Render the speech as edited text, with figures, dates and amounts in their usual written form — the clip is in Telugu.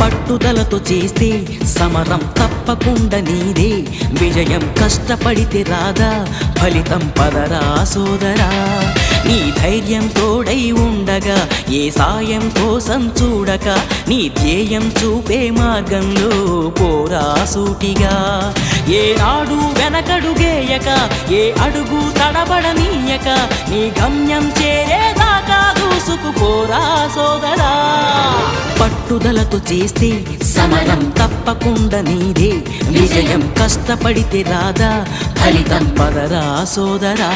పట్టుదలతో చేస్తే సమరం తప్పకుండా నీదే, విజయం కష్టపడితే రాదా ఫలితం పదరా సోదరా. నీ ధైర్యం తోడై ఉండగా ఏ సాయం కోసం చూడక, నీ ధ్యేయం చూపే మార్గంలో పోరా సూటిగా. ఏనాడు వెనకడుగేయక, ఏ అడుగు తడబడనీయక, నీ గమ్యం చేరేదాకా దూసుకుపోరా సోదరా. పట్టుదలతో చేస్తే సమరం తప్పకుండా నీదే, విజయం కష్టపడితే రాదా ఫలితం పదరా సోదరా.